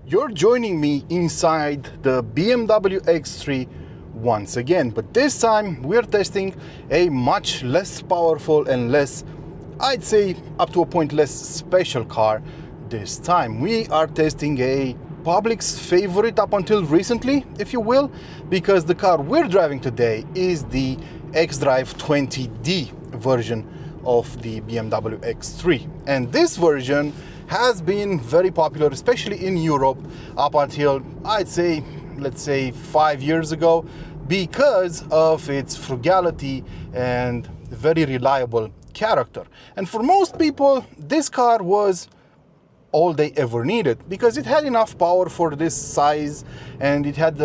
You're joining me inside the BMW X3 once again, but this time we're testing a much less powerful and less, I'd say up to a point, less special car. This time we are testing a public's favorite up until recently, if you will, because the car we're driving today is the xDrive 20D version of the BMW X3, and this version has been very popular, especially in Europe, up until, I'd say, let's say 5 years ago, because of its frugality and very reliable character. And for most people, this car was all they ever needed, because it had enough power for this size, and it had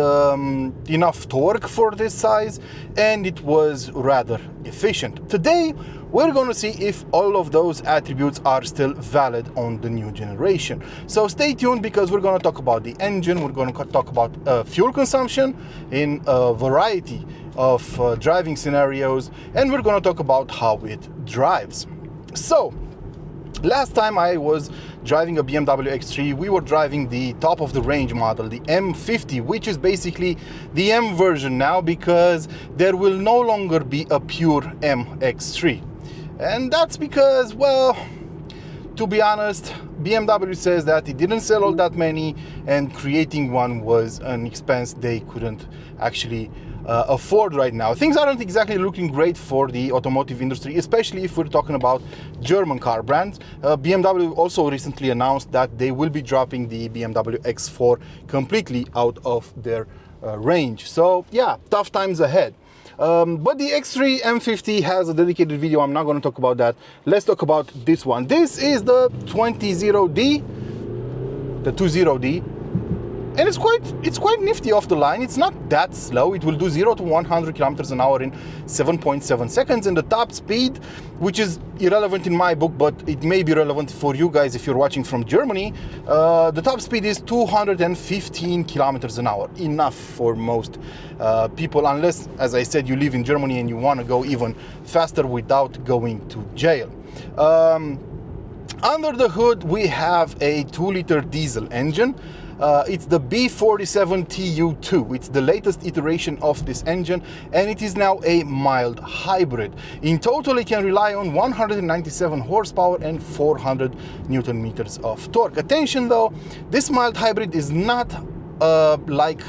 enough torque for this size, and it was rather efficient. Today we're going to see if all of those attributes are still valid on the new generation. So stay tuned, because we're going to talk about the engine, we're going to talk about fuel consumption in a variety of driving scenarios, and we're going to talk about how it drives. So last time I was driving a BMW X3, we were driving the top of the range model, the M50, which is basically the M version now, because there will no longer be a pure M X3. And that's because, well, to be honest, BMW says that it didn't sell all that many, and creating one was an expense they couldn't actually afford right now. Things aren't exactly looking great for the automotive industry, especially if we're talking about German car brands. BMW also recently announced that they will be dropping the BMW X4 completely out of their range. So yeah, tough times ahead. But the X3 M50 has a dedicated video. I'm not going to talk about that. Let's talk about this one. This is the 20D, the 20D. And it's quite nifty off the line. It's not that slow. It will do 0 to 100 kilometers an hour in 7.7 seconds. And the top speed, which is irrelevant in my book, but it may be relevant for you guys if you're watching from Germany, the top speed is 215 kilometers an hour. Enough for most people, unless, as I said, you live in Germany and you want to go even faster without going to jail. Under the hood, we have a 2-liter diesel engine. It's the B47TU2. It's the latest iteration of this engine, and it is now a mild hybrid. In total, it can rely on 197 horsepower and 400 Newton meters of torque. Attention though, this mild hybrid is not like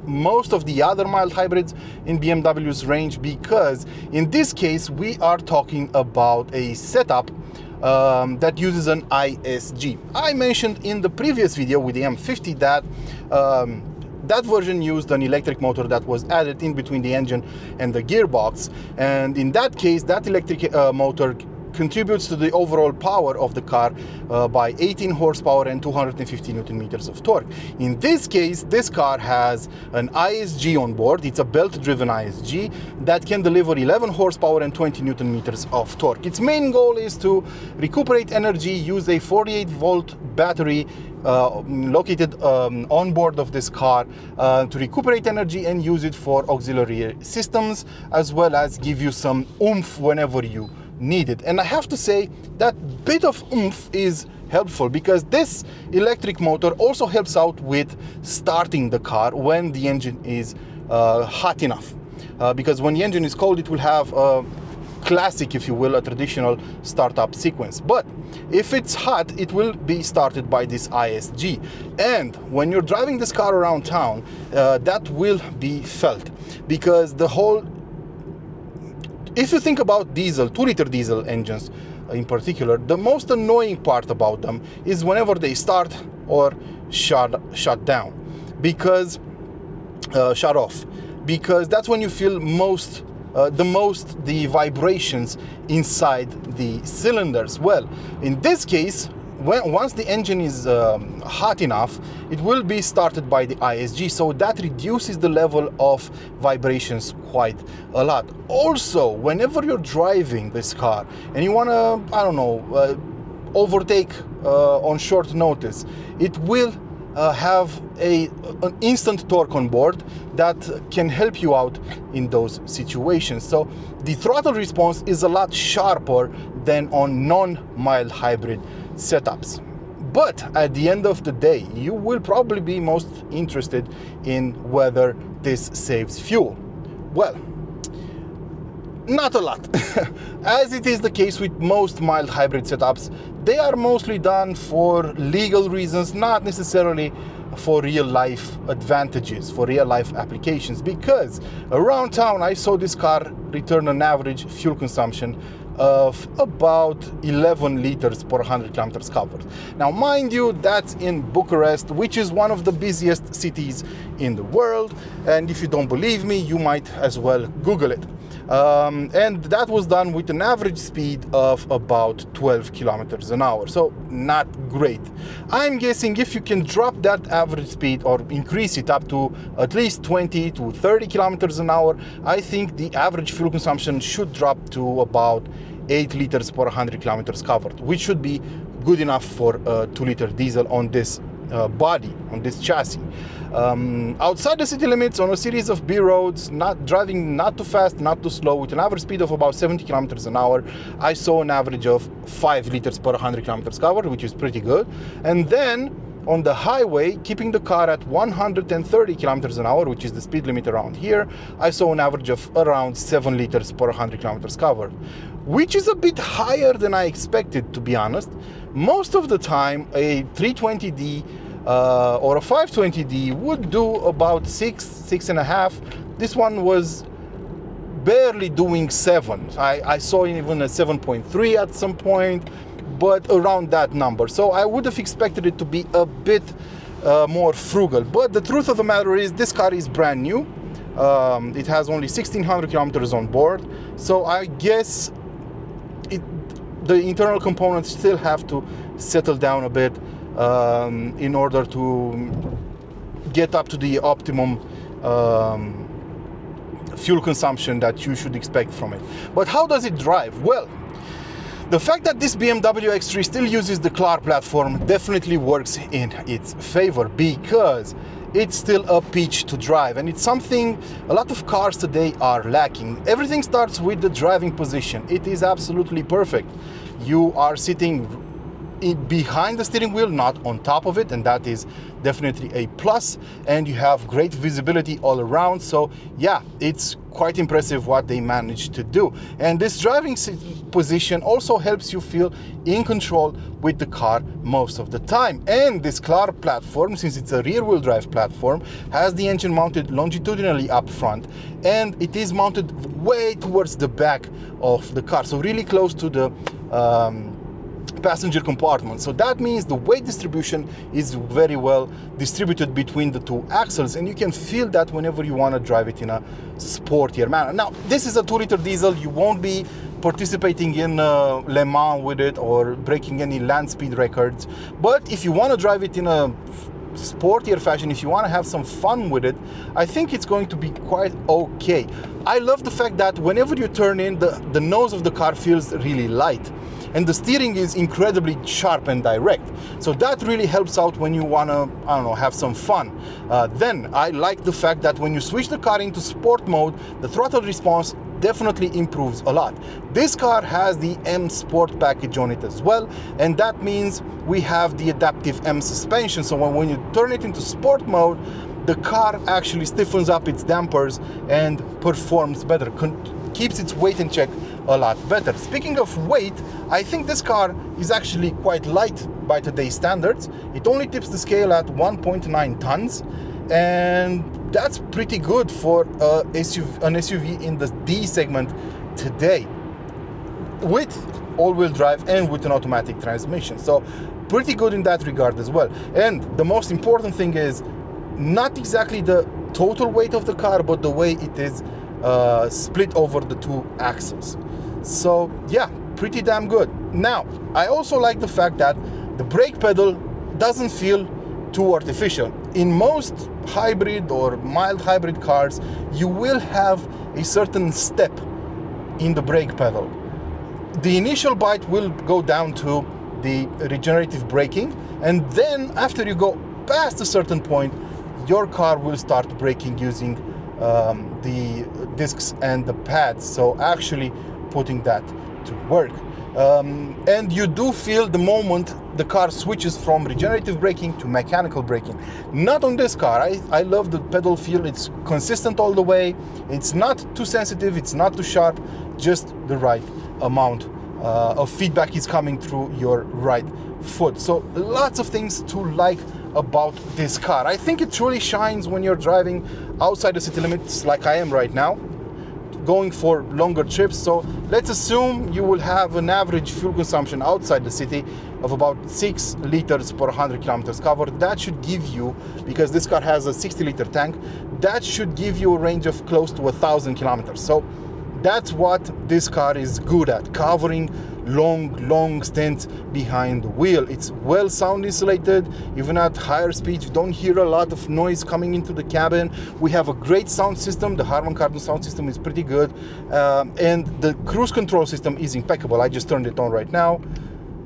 most of the other mild hybrids in BMW's range, because in this case we are talking about a setup that uses an ISG. I mentioned in the previous video with the M50 that that version used an electric motor that was added in between the engine and the gearbox, and in that case that electric motor contributes to the overall power of the car by 18 horsepower and 250 Newton meters of torque. In this case, this car has an ISG on board. It's a belt-driven ISG that can deliver 11 horsepower and 20 Newton meters of torque. Its main goal is to recuperate energy, use a 48-volt battery located on board of this car to recuperate energy and use it for auxiliary systems, as well as give you some oomph whenever you need it. And I have to say that bit of oomph is helpful, because this electric motor also helps out with starting the car when the engine is hot enough, because when the engine is cold it will have a classic, if you will, a traditional startup sequence. But if it's hot, it will be started by this ISG, and when you're driving this car around town, that will be felt, because the whole, if you think about diesel, 2-liter diesel engines in particular, the most annoying part about them is whenever they start or shut down, because shut off, because that's when you feel the vibrations inside the cylinders. Well, in this case, once the engine is hot enough, it will be started by the ISG, so that reduces the level of vibrations quite a lot. Also, whenever you're driving this car and you want to, I don't know, overtake on short notice, it will have an instant torque on board that can help you out in those situations. So the throttle response is a lot sharper than on non-mild hybrid setups. But at the end of the day, you will probably be most interested in whether this saves fuel. Well, not a lot. As it is the case with most mild hybrid setups, they are mostly done for legal reasons, not necessarily for real life advantages, for real life applications, because around town I saw this car return an average fuel consumption of about 11 liters per 100 kilometers covered. Now, mind you, that's in Bucharest, which is one of the busiest cities in the world. And if you don't believe me, you might as well Google it. And that was done with an average speed of about 12 kilometers an hour. So not great. I'm guessing if you can drop that average speed or increase it up to at least 20 to 30 kilometers an hour, I think the average fuel consumption should drop to about 8 liters per 100 kilometers covered, which should be good enough for a 2-liter diesel on this body, on this chassis. Outside the city limits, on a series of B roads, driving not too fast, not too slow, with an average speed of about 70 kilometers an hour, I saw an average of 5 liters per 100 kilometers covered, which is pretty good. And then on the highway, keeping the car at 130 kilometers an hour, which is the speed limit around here, I saw an average of around 7 liters per 100 kilometers covered, which is a bit higher than I expected, to be honest. Most of the time, a 320D or a 520D would do about 6.5. This one was barely doing 7. I saw even a 7.3 at some point, but around that number. So I would have expected it to be a bit more frugal. But the truth of the matter is, this car is brand new. It has only 1,600 kilometers on board. So I guess the internal components still have to settle down a bit in order to get up to the optimum fuel consumption that you should expect from it. But how does it drive? Well, the fact that this BMW X3 still uses the CLAR platform definitely works in its favor, because it's still a peach to drive, and it's something a lot of cars today are lacking. Everything starts with the driving position. It is absolutely perfect. You are sitting behind the steering wheel, not on top of it, and that is definitely a plus. And you have great visibility all around. So yeah, it's quite impressive what they managed to do. And this driving position also helps you feel in control with the car most of the time. And this CLAR platform, since it's a rear-wheel drive platform, has the engine mounted longitudinally up front, and it is mounted way towards the back of the car, so really close to the passenger compartment. So that means the weight distribution is very well distributed between the two axles, and you can feel that whenever you want to drive it in a sportier manner. Now, this is a 2-liter diesel. You won't be participating in Le Mans with it or breaking any land speed records, but if you want to drive it in a sportier fashion, if you want to have some fun with it, I think it's going to be quite okay. I love the fact that whenever you turn in, the nose of the car feels really light, and the steering is incredibly sharp and direct. So that really helps out when you want to, I don't know, have some fun. Then I like the fact that when you switch the car into sport mode, the throttle response definitely improves a lot. This car has the M Sport package on it as well, and that means we have the adaptive M suspension. So when you turn it into sport mode, the car actually stiffens up its dampers and performs better, keeps its weight in check a lot better. Speaking of weight, I think this car is actually quite light by today's standards. It only tips the scale at 1.9 tons, and that's pretty good for an SUV in the D segment today, with all-wheel drive and with an automatic transmission. So pretty good in that regard as well. And the most important thing is not exactly the total weight of the car, but the way it is split over the two axles. So yeah, pretty damn good. Now, I also like the fact that the brake pedal doesn't feel too artificial. In most hybrid or mild hybrid cars, you will have a certain step in the brake pedal. The initial bite will go down to the regenerative braking, and then after you go past a certain point, your car will start braking using the discs and the pads, so actually putting that to work. And you do feel the moment the car switches from regenerative braking to mechanical braking. Not on this car. I love the pedal feel. It's consistent all the way. It's not too sensitive, it's not too sharp, just the right amount of feedback is coming through your right foot. So lots of things to like about this car. I think it truly shines when you're driving outside the city limits like I am right now, going for longer trips. So let's assume you will have an average fuel consumption outside the city of about 6 liters per 100 kilometers covered. That should give you, because this car has a 60-liter tank, that should give you a range of close to 1,000 kilometers. So that's what this car is good at, covering long stints behind the wheel. It's well sound insulated. Even at higher speeds, you don't hear a lot of noise coming into the cabin. We have a great sound system. The Harman Kardon sound system is pretty good, and the cruise control system is impeccable. I just turned it on right now,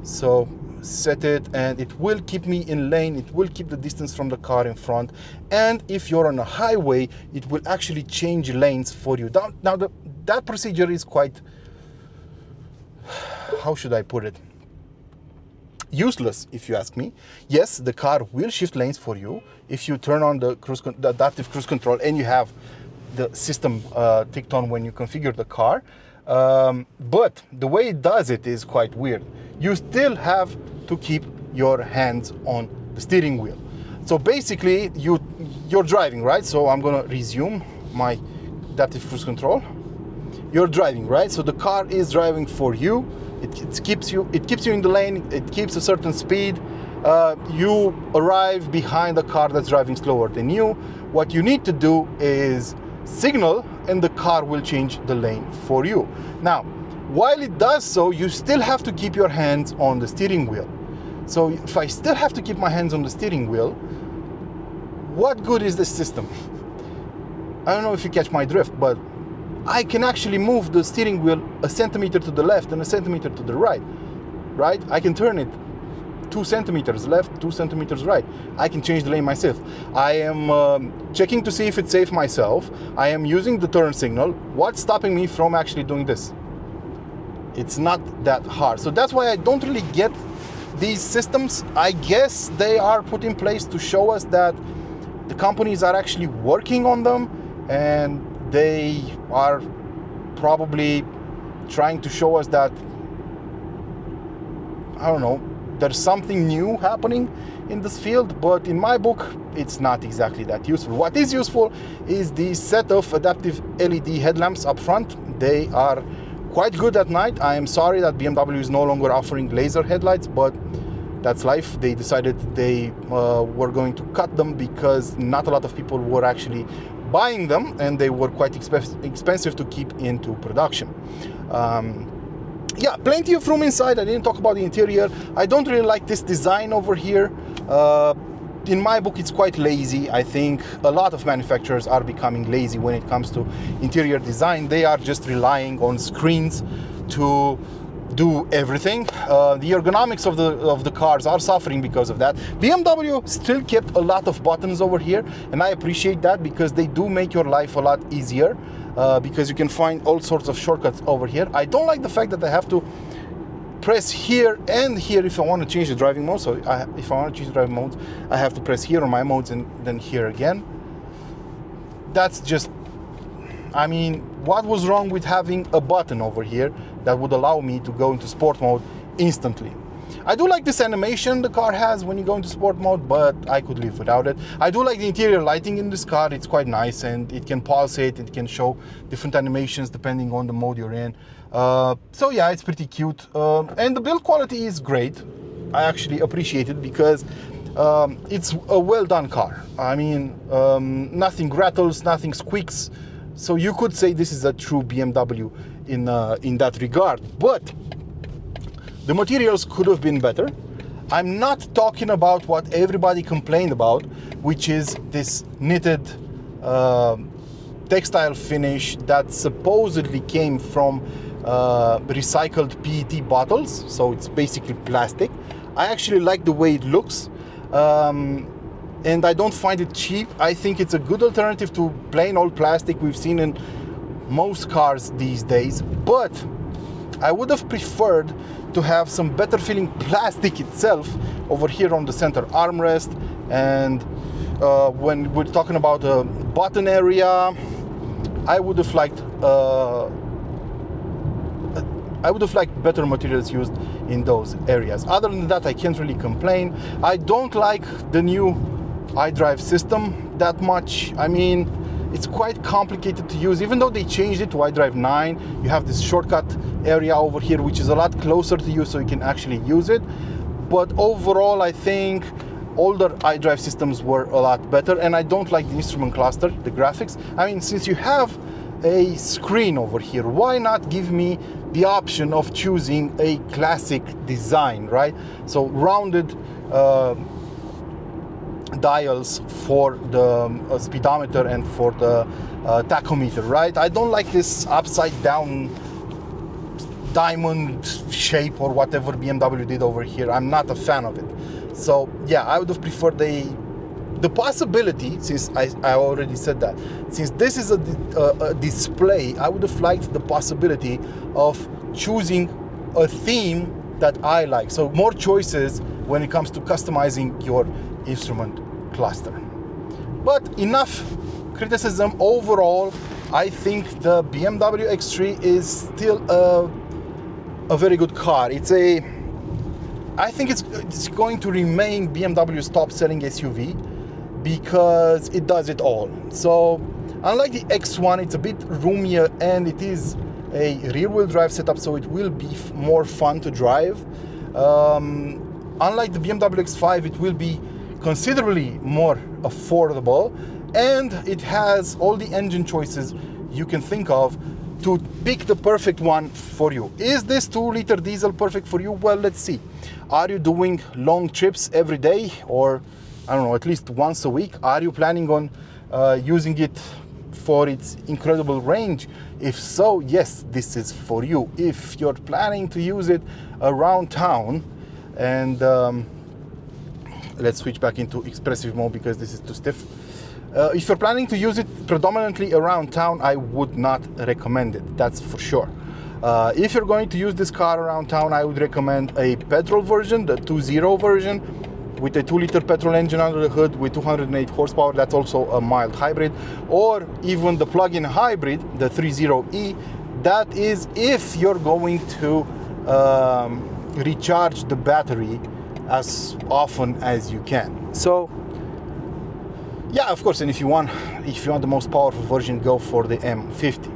so set it, and it will keep me in lane. It will keep the distance from the car in front, and if you're on a highway, it will actually change lanes for you. Now that procedure is quite, how should I put it, useless if you ask me. Yes, the car will shift lanes for you if you turn on the adaptive cruise control and you have the system ticked on when you configure the car, but the way it does it is quite weird. You still have to keep your hands on the steering wheel. So basically you're driving, right? So I'm gonna resume my adaptive cruise control. You're driving, right? So the car is driving for you. It keeps you in the lane. It keeps a certain speed. You arrive behind a car that's driving slower than you. What you need to do is signal, and the car will change the lane for you. Now, while it does so, you still have to keep your hands on the steering wheel. So if I still have to keep my hands on the steering wheel, what good is this system? I don't know if you catch my drift, but I can actually move the steering wheel a centimeter to the left and a centimeter to the right, right? I can turn it 2 centimeters left, 2 centimeters right. I can change the lane myself. I am checking to see if it's safe myself. I am using the turn signal. What's stopping me from actually doing this? It's not that hard. So that's why I don't really get these systems. I guess they are put in place to show us that the companies are actually working on them, and they are probably trying to show us that, I don't know, there's something new happening in this field, but in my book, it's not exactly that useful. What is useful is the set of adaptive LED headlamps up front. They are quite good at night. I am sorry that BMW is no longer offering laser headlights, but that's life. They decided they were going to cut them because not a lot of people were actually buying them, and they were quite expensive to keep into production. Yeah, plenty of room inside. I didn't talk about the interior. I don't really like this design over here. In my book, it's quite lazy. I think a lot of manufacturers are becoming lazy when it comes to interior design. They are just relying on screens to do everything. The ergonomics of the cars are suffering because of that. BMW still kept a lot of buttons over here, and I appreciate that, because they do make your life a lot easier, because you can find all sorts of shortcuts over here. I don't like the fact that I have to press here and here if I want to change the driving mode. So if I want to change the driving mode, I have to press here on my modes and then here again. That's just, I mean, what was wrong with having a button over here that would allow me to go into sport mode instantly? I do like this animation the car has when you go into sport mode, but I could live without it. I do like the interior lighting in this car. It's quite nice, and it can pulsate, it can show different animations depending on the mode you're in. So yeah, it's pretty cute. And the build quality is great. I actually appreciate it, because it's a well done car. I mean, nothing rattles, nothing squeaks. So you could say this is a true BMW in that regard. But the materials could have been better. I'm not talking about what everybody complained about, which is this knitted textile finish that supposedly came from recycled PET bottles. So it's basically plastic. I actually like the way it looks. And I don't find it cheap. I think it's a good alternative to plain old plastic we've seen in most cars these days. But I would have preferred to have some better feeling plastic itself over here on the center armrest, and when we're talking about the button area, I would have liked better materials used in those areas. Other than that, I can't really complain. I don't like the new iDrive system that much. I mean, it's quite complicated to use. Even though they changed it to iDrive 9, you have this shortcut area over here, which is a lot closer to you, so you can actually use it. But overall, I think older iDrive systems were a lot better, and I don't like the instrument cluster, the graphics. I mean, since you have a screen over here, why not give me the option of choosing a classic design, right? So rounded dials for the speedometer and for the tachometer, right? I don't like this upside down diamond shape or whatever BMW did over here. I'm not a fan of it. So yeah, I would have preferred the possibility, since I already said that, since this is a display, I would have liked the possibility of choosing a theme that I like. So more choices when it comes to customizing your instrument cluster. But enough criticism. Overall, I think the BMW X3 is still a very good car. I think it's going to remain BMW's top-selling SUV because it does it all. So unlike the X1, it's a bit roomier and it is a rear-wheel drive setup, so it will be more fun to drive. Unlike the BMW X5, it will be considerably more affordable, and it has all the engine choices you can think of to pick the perfect one for you. Is this 2-liter diesel perfect for you? Well, let's see. Are you doing long trips every day, or I don't know, at least once a week? Are you planning on using it for its incredible range? If so, yes, this is for you. If you're planning to use it around town, and let's switch back into expressive mode because this is too stiff. If you're planning to use it predominantly around town, I would not recommend it, that's for sure. If you're going to use this car around town, I would recommend a petrol version, the 2.0 version, with a 2-liter petrol engine under the hood with 208 horsepower. That's also a mild hybrid, or even the plug-in hybrid, the 3.0e. That is if you're going to recharge the battery as often as you can. So yeah, of course, and if you want the most powerful version, go for the M50.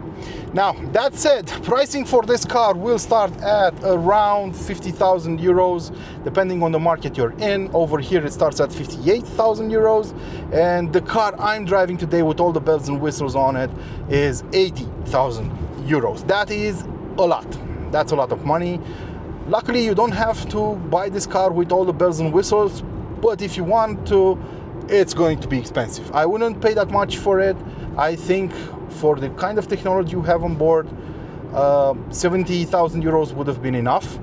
Now, that said, pricing for this car will start at around 50,000 euros, depending on the market you're in. Over here, it starts at 58,000 euros, and the car I'm driving today with all the bells and whistles on it is 80,000 euros. That is a lot. That's a lot of money. Luckily, you don't have to buy this car with all the bells and whistles, but if you want to, it's going to be expensive. I wouldn't pay that much for it. I think for the kind of technology you have on board, 70,000 euros would have been enough.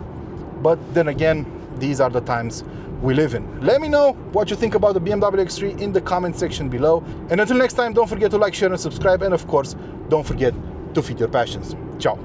But then again, these are the times we live in. Let me know what you think about the BMW X3 in the comment section below. And until next time, don't forget to like, share, and subscribe. And of course, don't forget to feed your passions. Ciao.